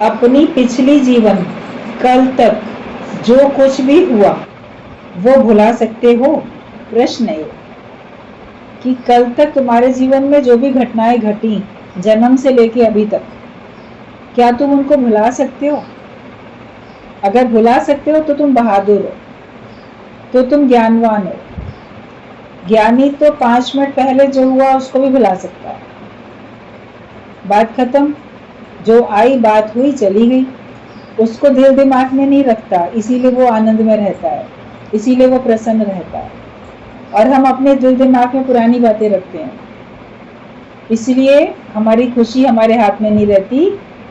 अपनी पिछली जीवन कल तक जो कुछ भी हुआ वो भुला सकते हो? प्रश्न है कि कल तक तुम्हारे जीवन में जो भी घटनाएं घटी जन्म से लेके अभी तक, क्या तुम उनको भुला सकते हो? अगर भुला सकते हो तो तुम बहादुर हो, तो तुम ज्ञानवान हो। ज्ञानी तो 5 मिनट पहले जो हुआ उसको भी भुला सकता है। बात खत्म, जो आई बात हुई चली गई, उसको दिल दिमाग में नहीं रखता, इसीलिए वो आनंद में रहता है, इसीलिए वो प्रसन्न रहता है। और हम अपने दिल दिमाग में पुरानी बातें रखते हैं, इसलिए हमारी खुशी हमारे हाथ में नहीं रहती,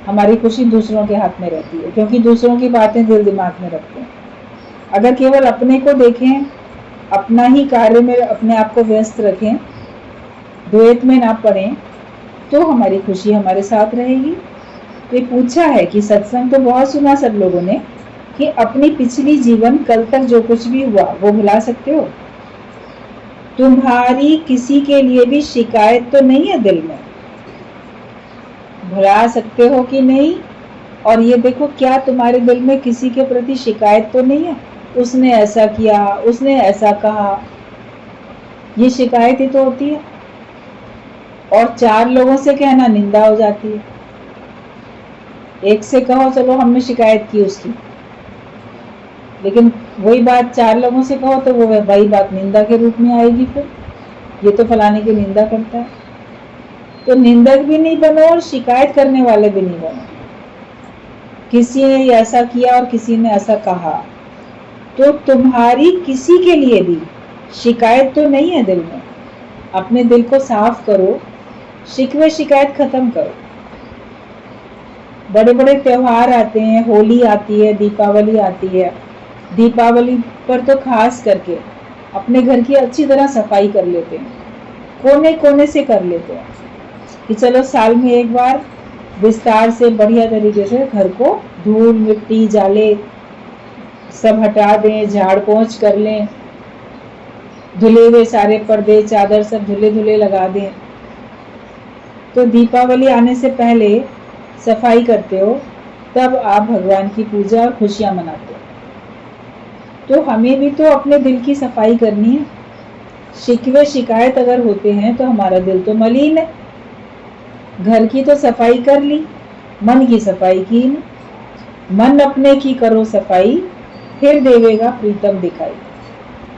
हमारी खुशी दूसरों के हाथ में रहती है, क्योंकि दूसरों की बातें दिल दिमाग में रखते हैं। अगर केवल अपने को देखें, अपना ही कार्य में अपने आप को व्यस्त रखें, द्वैत में ना पड़ें, तो हमारी खुशी हमारे साथ रहेगी। ये पूछा है कि सत्संग तो बहुत सुना सब लोगों ने कि अपनी पिछली जीवन कल तक जो कुछ भी हुआ वो भुला सकते हो? तुम्हारी किसी के लिए भी शिकायत तो नहीं है दिल में? भुला सकते हो कि नहीं? और ये देखो, क्या तुम्हारे दिल में किसी के प्रति शिकायत तो नहीं है? उसने ऐसा किया, उसने ऐसा कहा, ये शिकायत ही तो होती है। और 4 लोगों से कहना निंदा हो जाती है। एक से कहो चलो हमने शिकायत की उसकी, लेकिन वही बात 4 लोगों से कहो तो वो वही बात निंदा के रूप में आएगी। फिर ये तो फलाने की निंदा करता है। तो निंदक भी नहीं बनो और शिकायत करने वाले भी नहीं बनो। किसी ने ऐसा किया और किसी ने ऐसा कहा, तो तुम्हारी किसी के लिए भी शिकायत तो नहीं है दिल में। अपने दिल को साफ करो, शिकवे शिकायत खत्म करो। बड़े बड़े त्योहार आते हैं, होली आती है, दीपावली आती है। दीपावली पर तो खास करके अपने घर की अच्छी तरह सफाई कर लेते हैं, कोने कोने से कर लेते हैं कि चलो साल में एक बार विस्तार से बढ़िया तरीके से घर को धूल मिट्टी जाले सब हटा दें, झाड़ पोंछ कर लें, धुले हुए सारे पर्दे चादर सब धुले धुले लगा दें। तो दीपावली आने से पहले सफाई करते हो, तब आप भगवान की पूजा और खुशियां मनाते हो। तो हमें भी तो अपने दिल की सफाई करनी है। शिकवे शिकायत अगर होते हैं तो हमारा दिल तो मलिन है। घर की तो सफाई कर ली, मन की सफाई की नहीं। मन अपने की करो सफाई, फिर देवेगा प्रीतम दिखाई।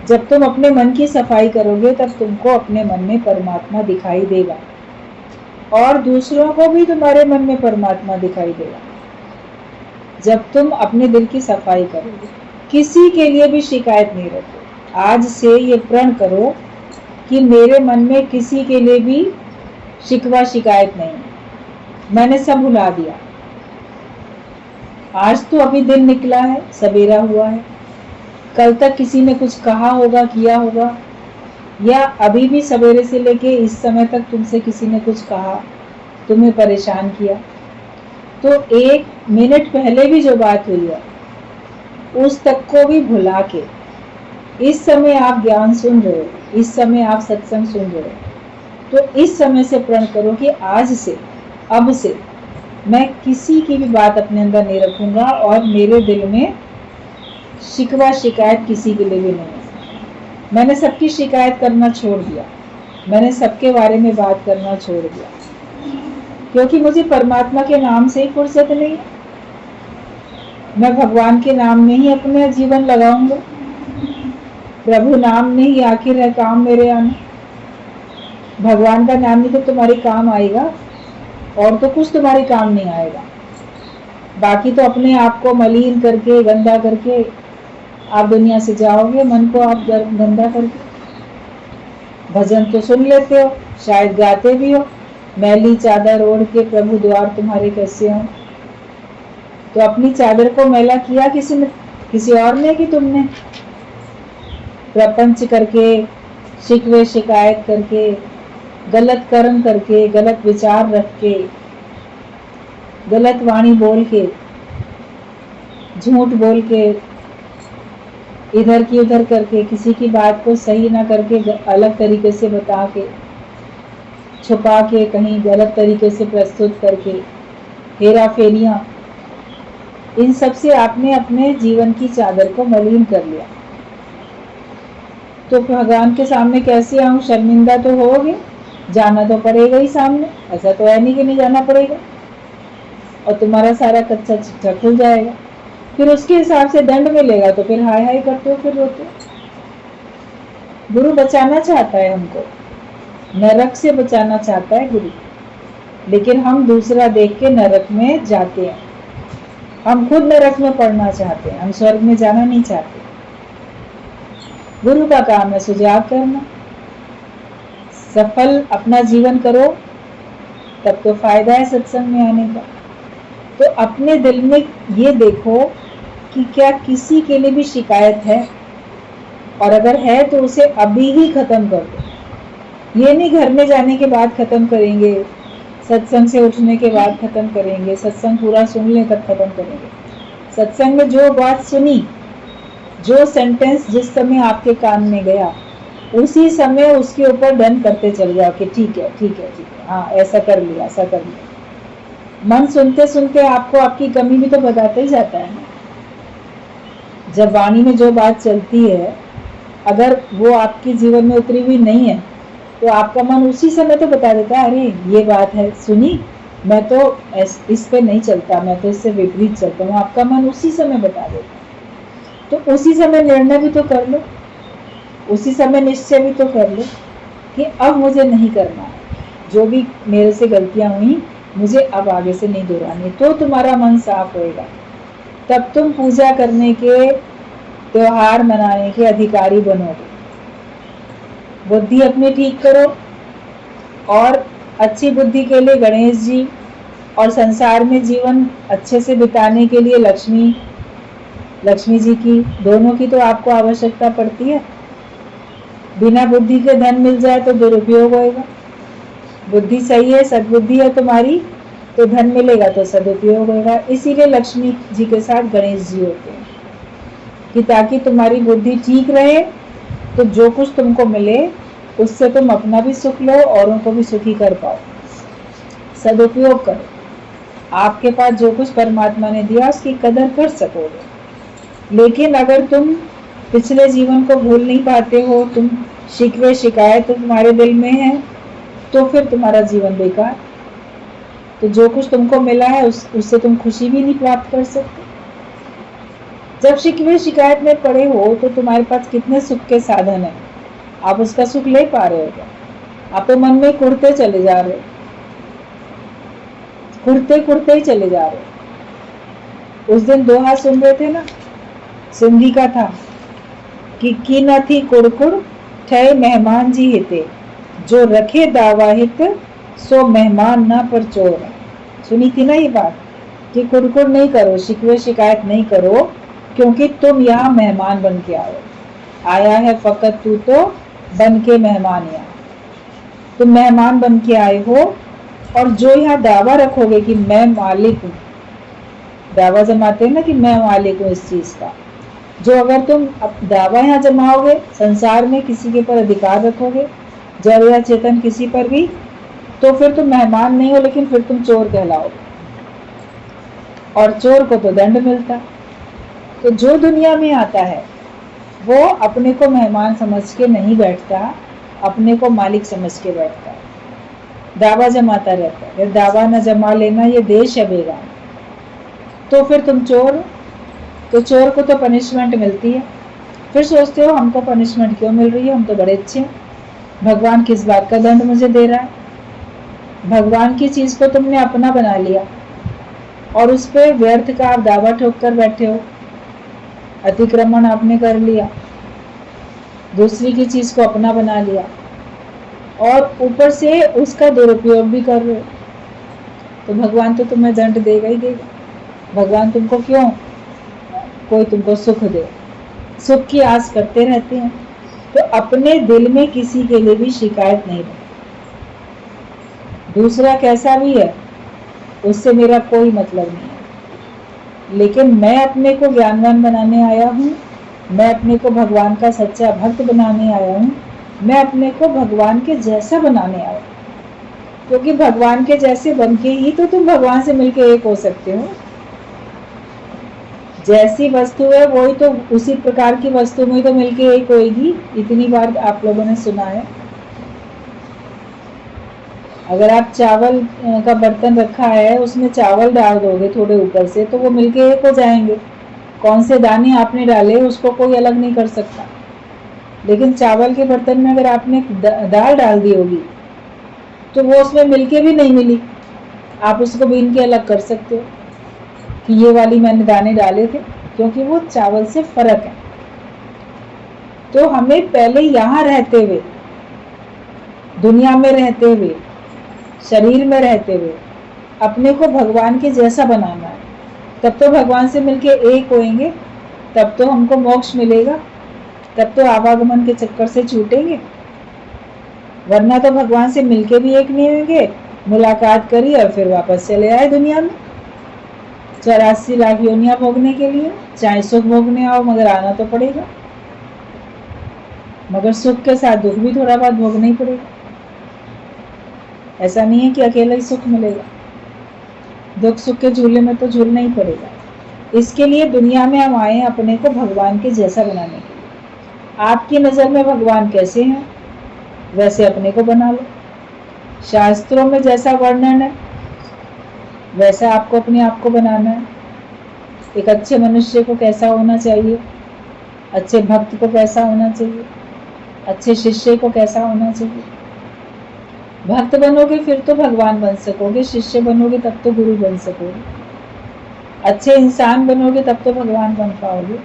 जब तुम अपने मन की सफाई करोगे तब तुमको अपने मन में परमात्मा दिखाई देगा, और दूसरों को भी तुम्हारे मन में परमात्मा दिखाई देगा। जब तुम अपने दिल की सफाई करोगे, किसी के लिए भी शिकायत नहीं रखो। आज से ये प्रण करो कि मेरे मन में किसी के लिए भी शिकवा शिकायत नहीं, मैंने सब भुला दिया। आज तो अभी दिन निकला है, सवेरा हुआ है, कल तक किसी ने कुछ कहा होगा, किया होगा, या अभी भी सवेरे से लेके इस समय तक तुमसे किसी ने कुछ कहा, तुम्हें परेशान किया, तो 1 मिनट पहले भी जो बात हुई है उस तक को भी भुला के इस समय आप ज्ञान सुन रहे हो, इस समय आप सत्संग सुन रहे हो, तो इस समय से प्रण करो कि आज से, अब से मैं किसी की भी बात अपने अंदर नहीं रखूंगा, और मेरे दिल में शिकवा शिकायत किसी के लिए भी नहीं है। मैंने सबकी शिकायत करना छोड़ दिया, मैंने सबके बारे में बात करना छोड़ दिया, क्योंकि मुझे परमात्मा के नाम से ही फुर्सत नहीं है। मैं भगवान के नाम में ही अपना जीवन लगाऊंगा। प्रभु नाम में ही आखिर है काम मेरे आना। भगवान का नाम ही तो तुम्हारे काम आएगा, और तो कुछ तुम्हारे काम नहीं आएगा। बाकी तो अपने आप को मलिन करके, गंदा करके आप दुनिया से जाओगे, मन को आप गंदा करके। भजन तो सुन लेते हो, शायद गाते भी हो, मैली चादर ओढ़ के प्रभु द्वार तुम्हारे कैसे हो। तो अपनी चादर को मैला किया किसी ने, किसी और ने कि तुमने? प्रपंच करके, शिकवे शिकायत करके, गलत कर्म करके, गलत विचार रख के, गलत वाणी बोल के, झूठ बोल के, इधर की उधर करके, किसी की बात को सही ना करके अलग तरीके से बता के, छुपा के, कहीं गलत तरीके से प्रस्तुत करके, हेरा फेरियां, इन सब से आपने अपने जीवन की चादर को मलिन कर लिया। तो भगवान के सामने कैसे आऊं? शर्मिंदा तो होगे, जाना तो पड़ेगा ही सामने, ऐसा तो है नहीं कि नहीं जाना पड़ेगा। और तुम्हारा सारा कच्चा चिट्ठा खुल जाएगा, फिर उसके हिसाब से दंड मिलेगा तो फिर हाय हाय करते हो, फिर रोते हो। गुरु बचाना चाहता है हमको, नरक से बचाना चाहता है गुरु, लेकिन हम दूसरा देख के नरक में जाते हैं। हम खुद नरक में पड़ना चाहते हैं, हम स्वर्ग में जाना नहीं चाहते। गुरु का काम है सुझाव करना। सफल अपना जीवन करो, तब तो फायदा है सत्संग में आने का। तो अपने दिल में ये देखो कि क्या किसी के लिए भी शिकायत है, और अगर है तो उसे अभी ही खत्म कर दो। ये नहीं घर में जाने के बाद खत्म करेंगे, सत्संग से उठने के बाद खत्म करेंगे, सत्संग पूरा सुन ले तब खत्म करेंगे। सत्संग में जो बात सुनी, जो सेंटेंस जिस समय आपके कान में गया, उसी समय उसके ऊपर डन करते चल जाओ कि ठीक है ठीक है ठीक है, हाँ ऐसा कर लिया ऐसा कर लिया। मन सुनते सुनते आपको आपकी कमी भी तो बताता ही जाता है ना। जब वाणी में जो बात चलती है, अगर वो आपके जीवन में उतरी हुई नहीं है, तो आपका मन उसी समय तो बता देता है, अरे ये बात है सुनी, मैं तो इस पे नहीं चलता, मैं तो इससे विपरीत चलता हूँ। आपका मन उसी समय बता देता है। तो उसी समय निर्णय भी तो कर लो, उसी समय निश्चय भी तो कर लो कि अब मुझे नहीं करना है, जो भी मेरे से गलतियां हुई मुझे अब आगे से नहीं दोहरानी। तो तुम्हारा मन साफ होएगा, तब तुम पूजा करने के, त्योहार मनाने के अधिकारी बनोगे। बुद्धि अपनी ठीक करो, और अच्छी बुद्धि के लिए गणेश जी, और संसार में जीवन अच्छे से बिताने के लिए लक्ष्मी जी की, दोनों की तो आपको आवश्यकता पड़ती है। बिना बुद्धि के धन मिल जाए तो दुरुपयोग होएगा। बुद्धि सही है, सद्बुद्धि है तुम्हारी, तो धन मिलेगा तो सदुपयोग होगा। इसीलिए लक्ष्मी जी के साथ गणेश जी होते हैं कि ताकि तुम्हारी बुद्धि ठीक रहे, तो जो कुछ तुमको मिले उससे तुम अपना भी सुख लो, औरों को भी सुखी कर पाओ। सदुपयोग करो, आपके पास जो कुछ परमात्मा ने दिया उसकी कदर कर सकोगे। लेकिन अगर तुम पिछले जीवन को भूल नहीं पाते हो, तुम शिकवे शिकायत तुम्हारे दिल में है, तो फिर तुम्हारा जीवन बेकार। तो जो कुछ तुमको मिला है उससे तुम खुशी भी नहीं प्राप्त कर सकते। जब शिकवे शिकायत में पड़े हो तो तुम्हारे पास कितने सुख के साधन है, आप उसका सुख ले पा रहे हो क्या? आप तो मन में कुड़ते चले जा रहे हो, कुड़ते ही चले जा रहे हो। उस दिन दोहा सुन रहे थे ना, सिंधी का था कि न थी कुड़कुड़ ठे मेहमान जी हिते, जो रखे दावा हित सो मेहमान ना पर चोर। सुनी थी ना ये बात कि कुड़कुड़ नहीं करो, शिकवे शिकायत नहीं करो, क्योंकि तुम यहाँ मेहमान बन के आया है फकत तू तो बन के मेहमान। यहाँ तुम मेहमान बन के आए हो, और जो यहाँ दावा रखोगे कि मैं मालिक हूँ, दावा जमाते हैं ना कि मैं मालिक हूँ इस चीज का, जो अगर तुम दावा यहाँ जमाओगे, संसार में किसी के ऊपर अधिकार रखोगे, जड़ या चेतन किसी पर भी, तो फिर तुम मेहमान नहीं हो, लेकिन फिर तुम चोर कहलाओगे, और चोर को तो दंड मिलता। तो जो दुनिया में आता है वो अपने को मेहमान समझ के नहीं बैठता, अपने को मालिक समझ के बैठता है, दावा जमाता रहता है। फिर दावा न जमा लेना ये देश है बेगान, तो फिर तुम चोर। तो चोर को तो पनिशमेंट मिलती है, फिर सोचते हो हमको पनिशमेंट क्यों मिल रही है, हम तो बड़े अच्छे हैं, भगवान किस बात का दंड मुझे दे रहा है। भगवान की चीज को तुमने अपना बना लिया, और उस पर व्यर्थ का आप दावा ठोक कर बैठे हो, अतिक्रमण आपने कर लिया, दूसरी की चीज को अपना बना लिया, और ऊपर से उसका दुरुपयोग भी कर रहे हो। तो भगवान तो तुम्हें दंड देगा ही देगा। भगवान तुमको क्यों, कोई तुमको सुख दे, सुख की आस करते रहते हैं। तो अपने दिल में किसी के लिए भी शिकायत नहीं रहे। दूसरा कैसा भी है उससे मेरा कोई मतलब नहीं है, लेकिन मैं अपने को ज्ञानवान बनाने आया हूँ, मैं अपने को भगवान का सच्चा भक्त बनाने आया हूँ, मैं अपने को भगवान के जैसा बनाने आया हूँ, क्योंकि भगवान के जैसे बन के ही तो तुम भगवान से मिलके एक हो सकते हो। जैसी वस्तु है वही तो उसी प्रकार की वस्तु में तो मिलके एक होएगी। इतनी बार आप लोगों ने सुना है। अगर आप चावल का बर्तन रखा है, उसमें चावल डाल दोगे थोड़े ऊपर से, तो वो मिलके एक हो जाएंगे। कौन से दाने आपने डाले उसको कोई अलग नहीं कर सकता। लेकिन चावल के बर्तन में अगर आपने दाल डाल दी होगी तो वो उसमें मिलके भी नहीं मिली। आप उसको बीन के अलग कर सकते हो कि ये वाली मैंने दाने डाले थे, क्योंकि वो चावल से फर्क है। तो हमें पहले यहाँ रहते हुए, दुनिया में रहते हुए, शरीर में रहते हुए अपने को भगवान के जैसा बनाना है। तब तो भगवान से मिलके एक होएंगे, तब तो हमको मोक्ष मिलेगा, तब तो आवागमन के चक्कर से छूटेंगे। वरना तो भगवान से मिलके भी एक नहीं होंगे। मुलाकात करी और फिर वापस चले आए दुनिया में 84 लाख योनियां भोगने के लिए। चाहे सुख भोगने आओ, मगर आना तो पड़ेगा। मगर सुख के साथ दुख भी थोड़ा बहुत भोगना ही पड़ेगा। ऐसा नहीं है कि अकेला ही सुख मिलेगा। दुख सुख के झूले में तो झूलना ही पड़ेगा। इसके लिए दुनिया में हम आए अपने को भगवान के जैसा बनाने के लिए। आपकी नजर में भगवान कैसे हैं, वैसे अपने को बना लो। शास्त्रों में जैसा वर्णन है वैसा आपको अपने आप को बनाना है। एक अच्छे मनुष्य को कैसा होना चाहिए, अच्छे भक्त को कैसा होना चाहिए, अच्छे शिष्य को कैसा होना चाहिए। भक्त बनोगे फिर तो भगवान बन सकोगे, शिष्य बनोगे तब तो गुरु बन सकोगे, अच्छे इंसान बनोगे तब तो भगवान बन पाओगे।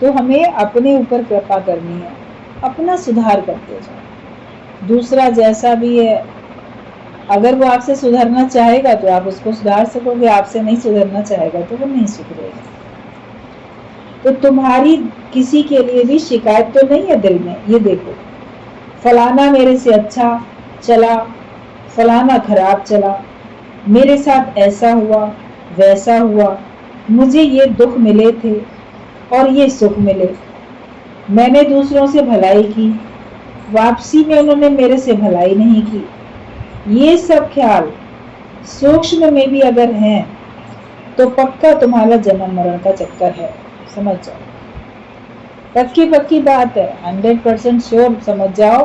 तो हमें अपने ऊपर कृपा करनी है, अपना सुधार करते जाओ। दूसरा जैसा भी है, अगर वो आपसे सुधरना चाहेगा तो आप उसको सुधार सकोगे, आपसे नहीं सुधरना चाहेगा तो वो नहीं सुधरेगा। तो तुम्हारी किसी के लिए भी शिकायत तो नहीं है दिल में। ये देखो, फलाना मेरे से अच्छा चला, फलाना खराब चला, मेरे साथ ऐसा हुआ वैसा हुआ, मुझे ये दुख मिले थे और ये सुख मिले, मैंने दूसरों से भलाई की, वापसी में उन्होंने मेरे से भलाई नहीं की। ये सब ख्याल सूक्ष्म में भी अगर हैं तो पक्का तुम्हारा जन्म मरण का चक्कर है। समझ जाओ, पक्की पक्की बात है, 100% श्योर समझ जाओ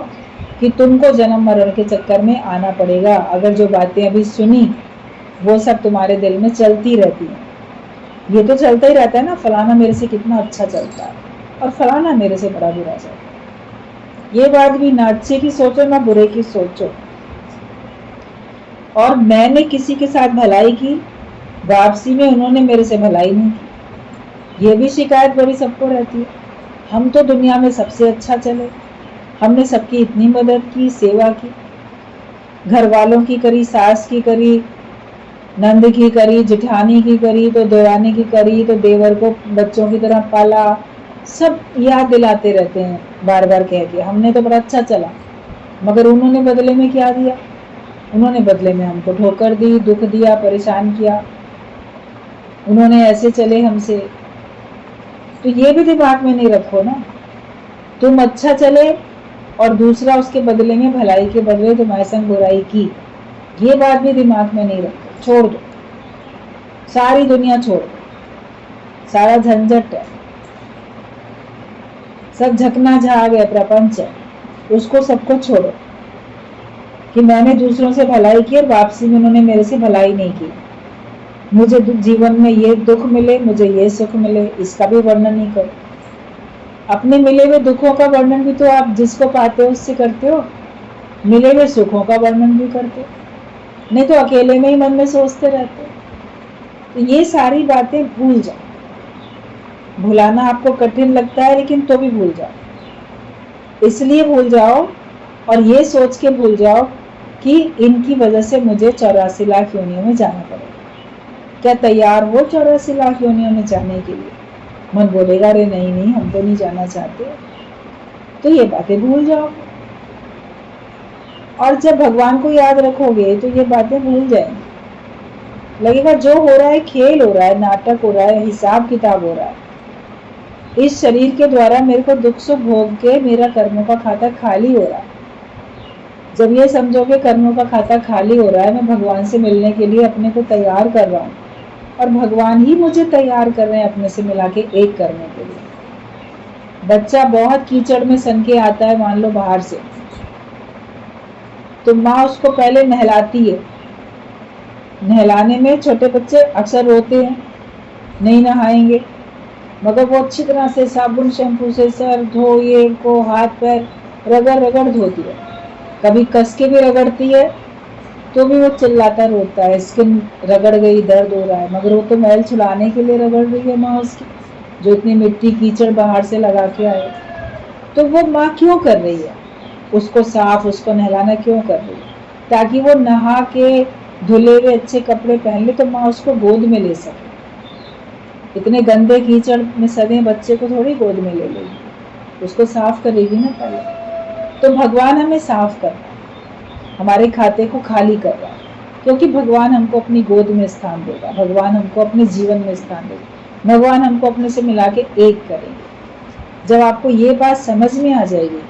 कि तुमको जन्म मरण के चक्कर में आना पड़ेगा। अगर जो बातें अभी सुनी वो सब तुम्हारे दिल में चलती रहती हैं। ये तो चलता ही रहता है ना, फलाना मेरे से कितना अच्छा चलता है और फलाना मेरे से बड़ा बुरा चलता है। ये बात भी ना अच्छे की सोचो ना बुरे की सोचो। और मैंने किसी के साथ भलाई की, वापसी में उन्होंने मेरे से भलाई नहीं की। ये भी शिकायत बड़ी सबको रहती है। हम तो दुनिया में सबसे अच्छा चले, हमने सबकी इतनी मदद की, सेवा की, घर वालों की करी, सास की करी, नंद की करी, जेठानी की करी, तो देवानी की करी, तो देवर को बच्चों की तरह पाला। सब याद दिलाते रहते हैं बार बार कह के हमने तो बड़ा अच्छा चला। मगर उन्होंने बदले में क्या दिया? उन्होंने बदले में हमको ठोकर दी, दुख दिया, परेशान किया। उन्होंने ऐसे चले हमसे। तो ये भी दिमाग में नहीं रखो ना। तुम अच्छा चले और दूसरा उसके बदले में भलाई के बदले तुम्हारे संग बुराई की, ये बात भी दिमाग में नहीं रखो। छोड़ दो, सारी दुनिया छोड़ दो, सारा झंझट है, सब झकना झाग है, प्रपंच है, उसको सबको छोड़ो कि मैंने दूसरों से भलाई की और वापसी में उन्होंने मेरे से भलाई नहीं की। मुझे जीवन में ये दुख मिले, मुझे ये सुख मिले, इसका भी वर्णन नहीं करो। अपने मिले हुए दुखों का वर्णन भी तो आप जिसको पाते हो उससे करते हो, मिले हुए सुखों का वर्णन भी करते हो, नहीं तो अकेले में ही मन में सोचते रहते हो। तो ये सारी बातें भूल जाओ। भुलाना आपको कठिन लगता है लेकिन तो भी भूल जाओ। इसलिए भूल जाओ और ये सोच के भूल जाओ कि इनकी वजह से मुझे 84 लाख योनियों में जाना पड़ेगा। क्या तैयार हो 84 लाख योनियों में जाने के लिए? मन बोलेगा अरे नहीं नहीं, हम तो नहीं जाना चाहते। तो ये बातें भूल जाओ और जब भगवान को याद रखोगे तो ये बातें भूल जाएंगी। लगेगा जो हो रहा है खेल हो रहा है, नाटक हो रहा है, हिसाब किताब हो रहा है। इस शरीर के द्वारा मेरे को दुख सुख भोग के मेरा कर्मों का खाता खाली हो रहा है। जब ये समझोगे कर्मों का खाता खाली हो रहा है, मैं भगवान से मिलने के लिए अपने को तैयार कर रहा हूँ, और भगवान ही मुझे तैयार कर रहे हैं अपने से मिला के एक करने के लिए। बच्चा बहुत कीचड़ में सन के आता है, मान लो बाहर से, तो माँ उसको पहले नहलाती है। नहलाने में छोटे बच्चे अक्सर रोते हैं, नहीं नहाएंगे, मगर वो अच्छी तरह से साबुन शैम्पू से सर धो, ये को हाथ पैर रगड़ रगड़ धोती है। कभी कस के भी रगड़ती है तो भी वो चिल्लाता रोता है, स्किन रगड़ गई, दर्द हो रहा है, मगर वो तो मैल छुड़ाने के लिए रगड़ रही है माँ उसकी, जो इतनी मिट्टी कीचड़ बाहर से लगा के आए। तो वो माँ क्यों कर रही है उसको साफ, उसको नहलाना क्यों कर रही है? ताकि वो नहा के धुले हुए अच्छे कपड़े पहन ले तो माँ उसको गोद में ले सके। इतने गंदे कीचड़ में सदे बच्चे को थोड़ी गोद में ले लेगी, उसको साफ करेगी ना पहले। तो भगवान हमें साफ कर रहा है, हमारे खाते को खाली कर रहा है, क्योंकि भगवान हमको अपनी गोद में स्थान देगा, भगवान हमको अपने जीवन में स्थान देगा, भगवान हमको अपने से मिला के एक करेंगे। जब आपको ये बात समझ में आ जाएगी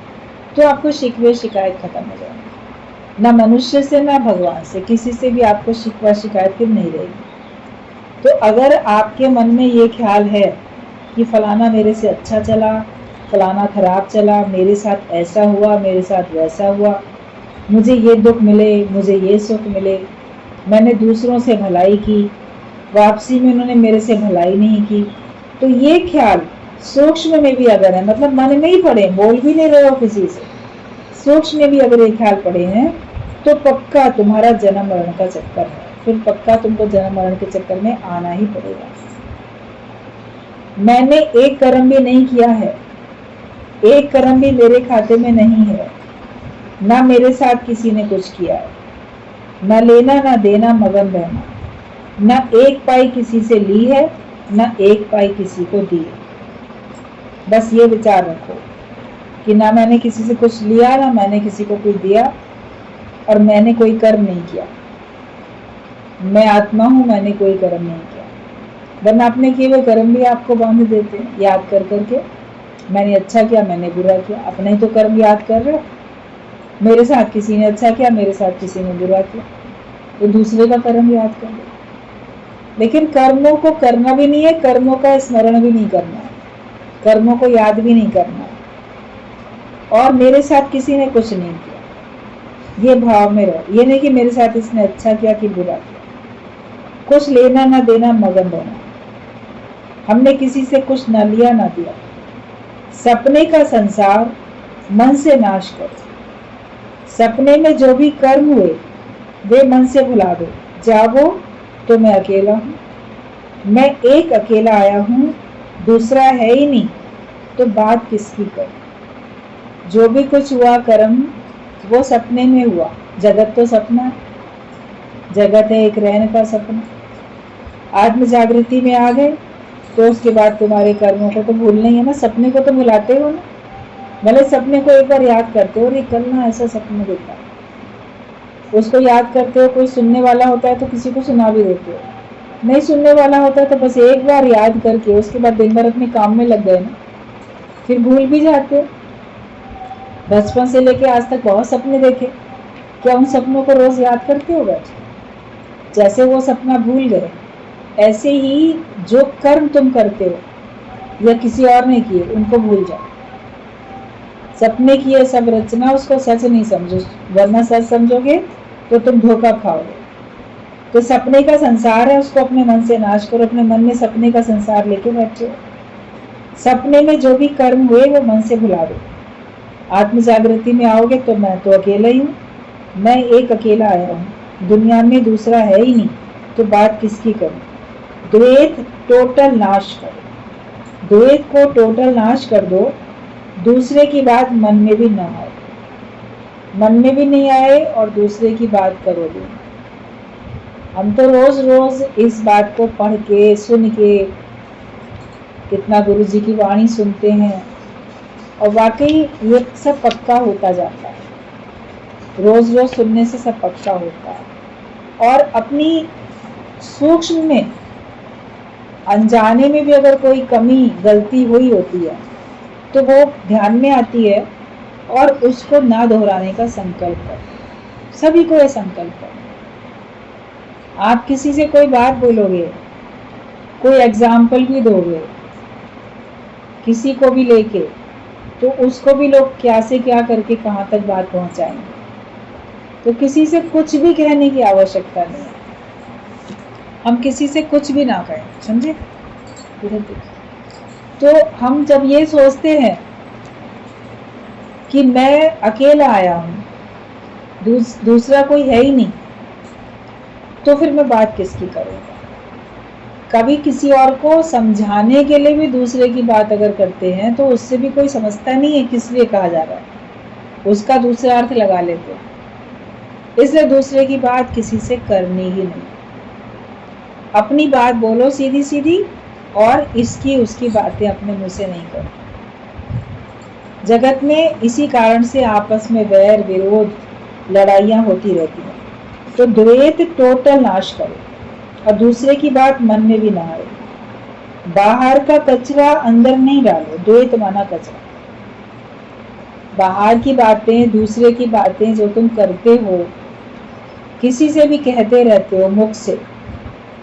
तो आपको शिकवे शिकायत खत्म हो जाएगी। ना मनुष्य से ना भगवान से, किसी से भी आपको शिकवा शिकायत फिर नहीं रहेगी। तो अगर आपके मन में ये ख्याल है कि फलाना मेरे से अच्छा चला, फलाना खराब चला, मेरे साथ ऐसा हुआ, मेरे साथ वैसा हुआ, मुझे ये दुख मिले, मुझे ये सुख मिले, मैंने दूसरों से भलाई की, वापसी में उन्होंने मेरे से भलाई नहीं की, तो ये ख्याल सूक्ष्म में भी अगर है, मतलब मन में ही पड़े, बोल भी नहीं रहे हो किसी से, सूक्ष्म में भी अगर ये ख्याल पड़े हैं तो पक्का तुम्हारा जन्म मरण का चक्कर है, फिर पक्का तुमको जन्म मरण के चक्कर में आना ही पड़ेगा। मैंने एक कर्म भी नहीं किया है, एक कर्म भी मेरे खाते में नहीं है, ना मेरे साथ किसी ने कुछ किया है, न लेना ना देना मगन रहना, न एक पाई किसी से ली है, न एक पाई किसी को दी है। बस ये विचार रखो कि ना मैंने किसी से कुछ लिया, ना मैंने किसी को कुछ दिया, और मैंने कोई कर्म नहीं किया। मैं आत्मा हूं, मैंने कोई कर्म नहीं किया, वरना अपने किए हुए कर्म भी आपको बांध देते हैं याद कर करके। मैंने अच्छा किया, मैंने बुरा किया, अपने ही तो कर्म याद कर रहे हो। मेरे साथ किसी ने अच्छा किया, मेरे साथ किसी ने बुरा किया, तो दूसरे का कर्म याद कर लो। लेकिन कर्मों को करना भी नहीं है, कर्मों का स्मरण भी नहीं करना है, कर्मों को याद भी नहीं करना है। और मेरे साथ किसी ने कुछ नहीं किया, ये भाव में रहो। ये नहीं कि मेरे साथ इसने अच्छा किया कि बुरा किया, कुछ लेना ना देना मगन रहना। हमने किसी से कुछ ना लिया ना दिया। सपने का संसार मन से नाश करो। सपने में जो भी कर्म हुए वे मन से भुला दो। जागो तो मैं अकेला हूँ, मैं एक अकेला आया हूँ, दूसरा है ही नहीं, तो बात किसकी करूं। जो भी कुछ हुआ कर्म वो सपने में हुआ, जगत तो सपना, जगत है एक रहने का सपना। आत्म जागृति में आ गए तो उसके बाद तुम्हारे कर्मों को तो भूलना ही है ना, सपने को तो भुलाते हो ना। भले सपने को एक बार याद करते हो, कल ना ऐसा सपना देखा, उसको याद करते हो। कोई सुनने वाला होता है तो किसी को सुना भी देते हो, नहीं सुनने वाला होता है तो बस एक बार याद करके उसके बाद दिन भर अपने काम में लग गए ना, फिर भूल भी जाते हो। बचपन से लेके आज तक बहुत सपने देखे, क्या उन सपनों को रोज याद करते हो बैठ? जैसे वो सपना भूल गए, ऐसे ही जो कर्म तुम करते हो या किसी और ने किए उनको भूल जाओ। सपने की है सब रचना, उसको सच नहीं समझो, वरना सच समझोगे तो तुम धोखा खाओगे। तो सपने का संसार है, उसको अपने मन से नाश करो। अपने मन में सपने का संसार लेके बैठे हो, सपने में जो भी कर्म हुए वो मन से भुला दो। आत्म जागृति में आओगे तो मैं तो अकेला ही हूँ, मैं एक अकेला आया हूँ, दुनिया में दूसरा है ही नहीं, तो बात किसकी करूँ। द्वैत टोटल नाश करो, द्वैत को टोटल नाश कर दो। दूसरे की बात मन में भी ना आए, मन में भी नहीं आए और दूसरे की बात करोगे। हम तो रोज रोज इस बात को पढ़ के सुन के कितना गुरु जी की वाणी सुनते हैं, और वाकई ये सब पक्का होता जाता है। रोज रोज सुनने से सब पक्का होता है। और अपनी सूक्ष्म में अनजाने में भी अगर कोई कमी गलती हुई होती है तो वो ध्यान में आती है, और उसको ना दोहराने का संकल्प करो। सभी को ये संकल्प करो। आप किसी से कोई बात बोलोगे कोई एग्जाम्पल भी दोगे किसी को भी लेके, तो उसको भी लोग क्या से क्या करके कहाँ तक बात पहुंचाएंगे। तो किसी से कुछ भी कहने की आवश्यकता नहीं है, हम किसी से कुछ भी ना कहें, समझे। इधर देखिए, तो हम जब ये सोचते हैं कि मैं अकेला आया हूँ, दूसरा कोई है ही नहीं, तो फिर मैं बात किसकी करूँगा। कभी किसी और को समझाने के लिए भी दूसरे की बात अगर करते हैं तो उससे भी कोई समझता नहीं है किस लिए कहा जा रहा है, उसका दूसरा अर्थ लगा लेते हैं। इसलिए दूसरे की बात किसी से करनी ही नहीं, अपनी बात बोलो सीधी सीधी, और इसकी उसकी बातें अपने मुंह से नहीं करो। जगत में इसी कारण से आपस में वैर विरोध लड़ाइयाँ होती रहती हैं। तो द्वैत टोटल नाश करो और दूसरे की बात मन में भी ना आए। बाहर का कचरा अंदर नहीं डालो, द्वैत माना कचरा। बाहर की बातें, दूसरे की बातें जो तुम करते हो, किसी से भी कहते रहते हो मुख से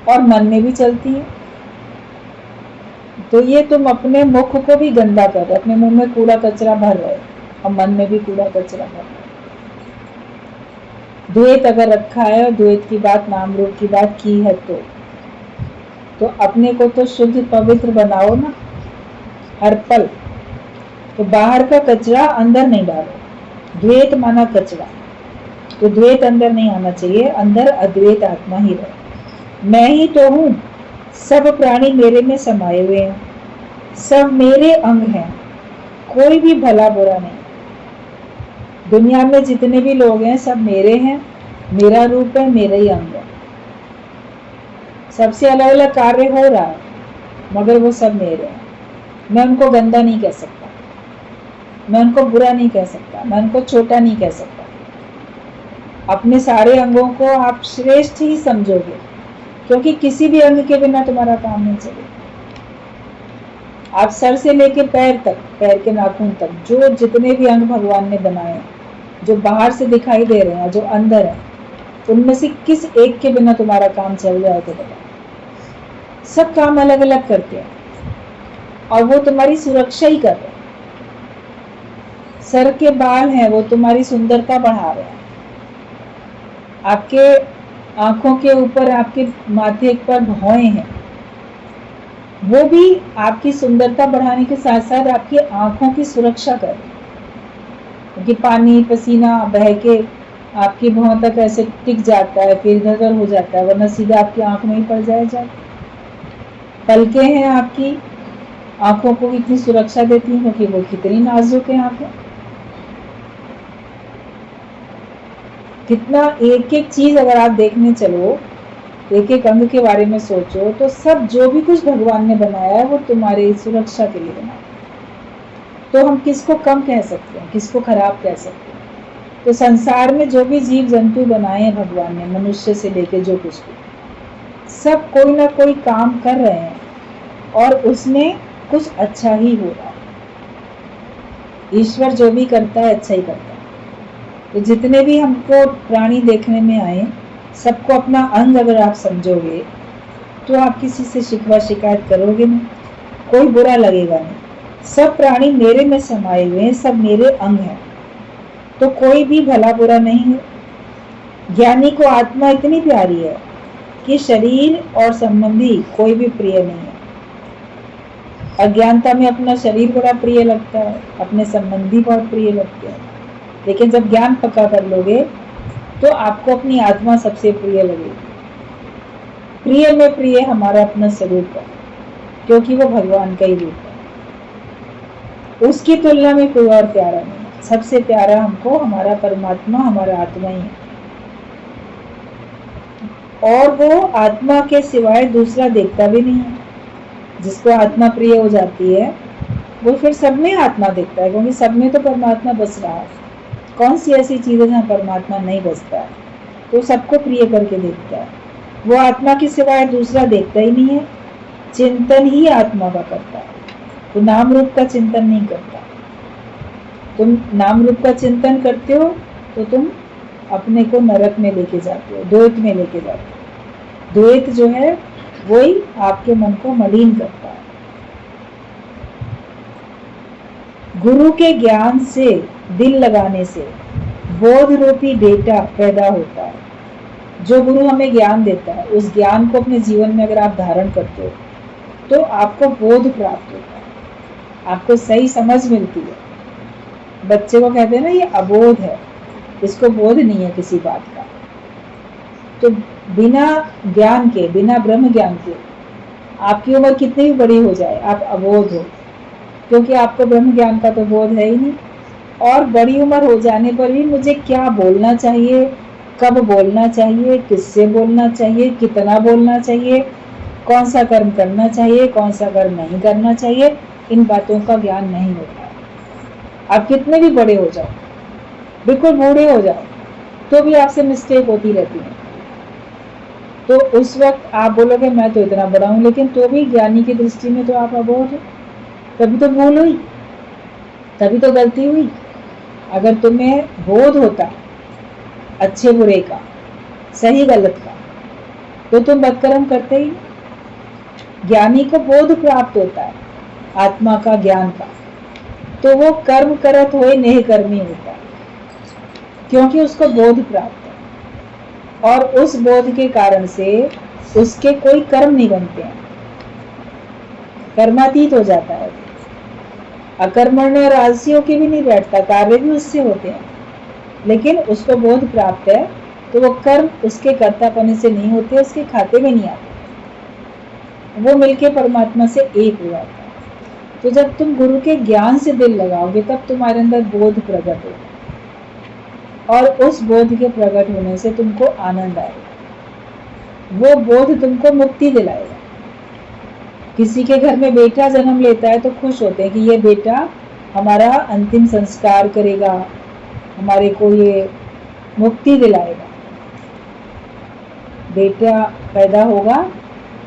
और मन में भी चलती है, तो ये तुम अपने मुख को भी गंदा कर रहे हो, अपने मुंह में कूड़ा कचरा भर रहे हो और मन में भी कूड़ा कचरा भर रहे हो। द्वैत अगर रखा है और द्वैत की बात, नाम रूप की बात की है, तो अपने को तो शुद्ध पवित्र बनाओ ना हर पल। तो बाहर का कचरा अंदर नहीं डालो, द्वैत माना कचरा, तो द्वैत अंदर नहीं आना चाहिए, अंदर अद्वैत आत्मा ही रहे। मैं ही तो हूँ, सब प्राणी मेरे में समाये हुए हैं, सब मेरे अंग हैं, कोई भी भला बुरा नहीं। दुनिया में जितने भी लोग हैं सब मेरे हैं, मेरा रूप है, मेरा ही अंग है। सबसे अलग अलग कार्य हो रहा है मगर वो सब मेरे हैं। मैं उनको गंदा नहीं कह सकता, मैं उनको बुरा नहीं कह सकता, मैं उनको छोटा नहीं कह सकता। अपने सारे अंगों को आप श्रेष्ठ ही समझोगे, क्योंकि किसी भी अंग के बिना तुम्हारा काम नहीं चलेगा। आप सर से लेके पैर तक, पैर के नाखून तक, जो जितने भी अंग भगवान ने बनाए हैं, जो बाहर से दिखाई दे रहे हैं, जो अंदर है, उनमें से किस एक के बिना तुम्हारा काम चल रहा है तो बताओ। सब काम अलग अलग करते हैं और वो तुम्हारी सुरक्षा ही कर रहे हैं। सर के बाल हैं, वो तुम्हारी सुंदरता बढ़ा रहे हैं। आपके आंखों के ऊपर, आपके माथे पर भौएं हैं, वो भी आपकी सुंदरता बढ़ाने के साथ साथ आपकी आंखों की सुरक्षा कर रहे हैं, क्योंकि पानी पसीना बह के आपकी भौं तक ऐसे टिक जाता है, फिर इधर उधर हो जाता है, वरना सीधा आपकी आंख में ही पड़ जाए। पलकें हैं आपकी आंखों को कितनी सुरक्षा देती हैं, क्योंकि वो कितनी नाजुक है आंखें। कितना एक एक चीज अगर आप देखने चलो, एक एक अंग के बारे में सोचो, तो सब जो भी कुछ भगवान ने बनाया है वो तुम्हारी सुरक्षा के लिए बनाया। तो हम किसको कम कह सकते हैं, किसको खराब कह सकते हैं। तो संसार में जो भी जीव जंतु बनाए हैं भगवान ने, मनुष्य से लेके जो कुछ भी, सब कोई ना कोई काम कर रहे हैं और उसमें कुछ अच्छा ही हो रहा है। ईश्वर जो भी करता है अच्छा ही करता है। तो जितने भी हमको प्राणी देखने में आए, सबको अपना अंग अगर आप समझोगे तो आप किसी से शिकवा शिकायत करोगे नहीं, कोई बुरा लगेगा नहीं। सब प्राणी मेरे में समाये हुए हैं, सब मेरे अंग हैं, तो कोई भी भला बुरा नहीं है। ज्ञानी को आत्मा इतनी प्यारी है कि शरीर और संबंधी कोई भी प्रिय नहीं है। अज्ञानता में अपना शरीर बड़ा प्रिय लगता है, अपने संबंधी बहुत प्रिय लगते हैं, लेकिन जब ज्ञान पक्का कर लोगे तो आपको अपनी आत्मा सबसे प्रिय लगेगी। प्रिय में प्रिय हमारा अपना स्वरूप है, क्योंकि वो भगवान का ही रूप है। उसकी तुलना में कोई और प्यारा नहीं है। सबसे प्यारा हमको हमारा परमात्मा, हमारा आत्मा ही है, और वो आत्मा के सिवाय दूसरा देखता भी नहीं है। जिसको आत्मा प्रिय हो जाती है वो फिर सब में आत्मा देखता है, क्योंकि सब में तो परमात्मा बस रहा है। कौन सी ऐसी चीज है जहाँ परमात्मा नहीं बसता है, तो सबको प्रिय करके देखता है। वो आत्मा के सिवाय दूसरा देखता ही नहीं है, चिंतन ही आत्मा का करता है, तो नाम रूप का चिंतन नहीं करता। तुम नाम रूप का चिंतन करते हो तो तुम अपने को नरक में लेके जाते हो, द्वैत में लेके जाते हो। द्वैत जो है वही आपके मन को मलिन करता है। गुरु के ज्ञान से, दिल लगाने से बोध रूपी बेटा पैदा होता है। जो गुरु हमें ज्ञान देता है, उस ज्ञान को अपने जीवन में अगर आप धारण करते हो तो आपको बोध प्राप्त होता है, आपको सही समझ मिलती है। बच्चे को कहते हैं ना, ये अबोध है, इसको बोध नहीं है किसी बात का। तो बिना ज्ञान के, बिना ब्रह्म ज्ञान के, आपकी उम्र कितनी भी बड़ी हो जाए, आप अबोध हो, क्योंकि आपको ब्रह्म ज्ञान का तो बोध है ही नहीं। और बड़ी उम्र हो जाने पर भी मुझे क्या बोलना चाहिए, कब बोलना चाहिए, किससे बोलना चाहिए, कितना बोलना चाहिए, कौन सा कर्म करना चाहिए, कौन सा कर्म नहीं करना चाहिए, इन बातों का ज्ञान नहीं होता। आप कितने भी बड़े हो जाओ, बिल्कुल बूढ़े हो जाओ, तो भी आपसे मिस्टेक होती रहती है। तो उस वक्त आप बोलोगे मैं तो इतना बड़ा हूं, लेकिन तो भी ज्ञानी की दृष्टि में तो आप अबोध हो। तभी तो भूल हुई, तभी तो गलती हुई। अगर तुम्हें बोध होता अच्छे बुरे का, सही गलत का, तो तुम बदकर्म करते ही। ज्ञानी को बोध प्राप्त होता है आत्मा का, ज्ञान का, तो वो कर्म करत होए नेह कर्मी होता है, क्योंकि उसको बोध प्राप्त है। और उस बोध के कारण से उसके कोई कर्म नहीं बनते हैं, कर्मातीत हो जाता है। अकर्मण्य और आलसियों के भी नहीं बैठता, कार्य भी उससे होते हैं, लेकिन उसको बोध प्राप्त है तो वो कर्म उसके कर्तापने से नहीं होते, उसके खाते में नहीं आते, वो मिलके परमात्मा से एक हो जाता है। तो जब तुम गुरु के ज्ञान से दिल लगाओगे तब तुम्हारे अंदर बोध प्रकट होगा, और उस बोध के प्रकट होने से तुमको आनंद आएगा। वो बोध तुमको मुक्ति दिलाएगा। किसी के घर में बेटा जन्म लेता है तो खुश होते हैं कि ये बेटा हमारा अंतिम संस्कार करेगा, हमारे को ये मुक्ति दिलाएगा। बेटा पैदा होगा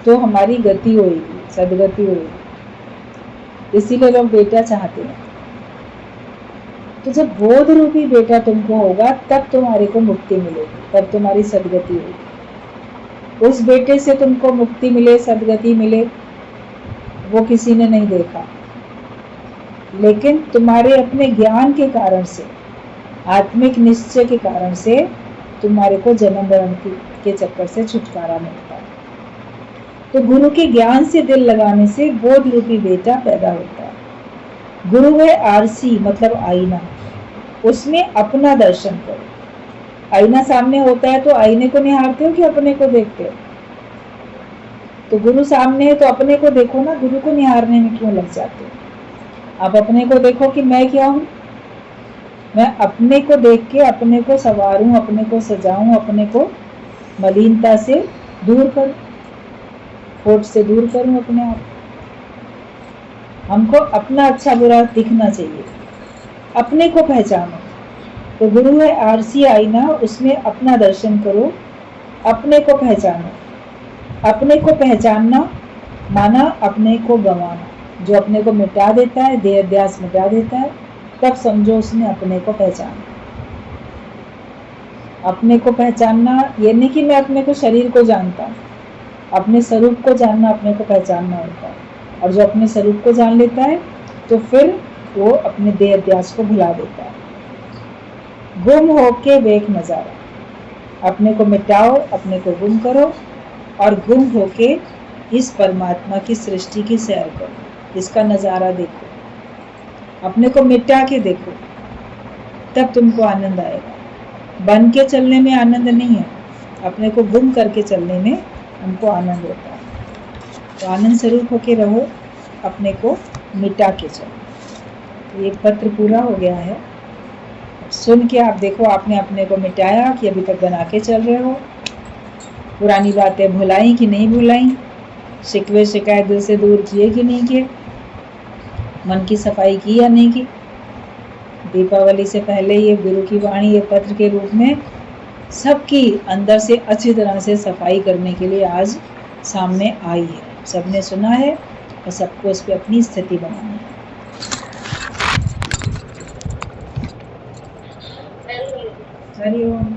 तो हमारी गति होगी, सदगति होगी, इसीलिए लोग बेटा चाहते हैं। तो जब बोध रूपी बेटा तुमको होगा तब तुम्हारे को मुक्ति मिलेगी, तब तुम्हारी सदगति होगी। उस बेटे से तुमको मुक्ति मिले, सदगति मिले, वो किसी ने नहीं देखा, लेकिन तुम्हारे अपने ज्ञान के कारण से, आत्मिक निश्चय के कारण से तुम्हारे को जन्म मरण के चक्कर से छुटकारा मिलता है। तो गुरु के ज्ञान से दिल लगाने से बोध रूपी बेटा पैदा होता है। गुरु है आरसी, मतलब आईना, उसमें अपना दर्शन करो। आईना सामने होता है तो आईने को निहारते हो कि अपने को देखते हो? तो गुरु सामने है तो अपने को देखो ना, गुरु को निहारने में क्यों लग जाते हो? आप अपने को देखो कि मैं क्या हूं, मैं अपने को देख के अपने को संवारूं, अपने को सजाऊं, अपने को मलिनता से दूर करूं, खोट से दूर करूं अपने आप। हमको अपना अच्छा बुरा दिखना चाहिए, अपने को पहचानो। तो गुरु है आरसी, आईना, उसमें अपना दर्शन करो, अपने को पहचानो। अपने को पहचानना माना अपने को गंवाना। जो अपने को मिटा देता है, देह अध्यास मिटा देता है, तब समझो उसने अपने को पहचाना। अपने को पहचानना ये नहीं कि मैं अपने को शरीर को जानता हूँ, अपने स्वरूप को जानना अपने को पहचानना होता है। और जो अपने स्वरूप को जान लेता है तो फिर वो अपने देह अध्यास को भुला देता है। गुम होके वेख नजारा, अपने को मिटाओ, अपने को गुम करो, और गुम होके इस परमात्मा की सृष्टि की सैर करो, इसका नजारा देखो, अपने को मिटा के देखो, तब तुमको आनंद आएगा। बन के चलने में आनंद नहीं है, अपने को गुम करके चलने में हमको आनंद होता है। तो आनंद स्वरूप होके रहो, अपने को मिटा के चलो। ये पत्र पूरा हो गया है। सुन के आप देखो आपने अपने को मिटाया कि अभी तक बना के चल रहे हो, पुरानी बातें भुलाई कि नहीं भुलाई, शिकवे शिकायत दिल से दूर किए कि नहीं किए, मन की सफाई की या नहीं की। दीपावली से पहले ये गुरु की वाणी, ये पत्र के रूप में सबकी अंदर से अच्छी तरह से सफाई करने के लिए आज सामने आई है। सबने सुना है और सबको उस पर अपनी स्थिति बनानी है। हरिओम।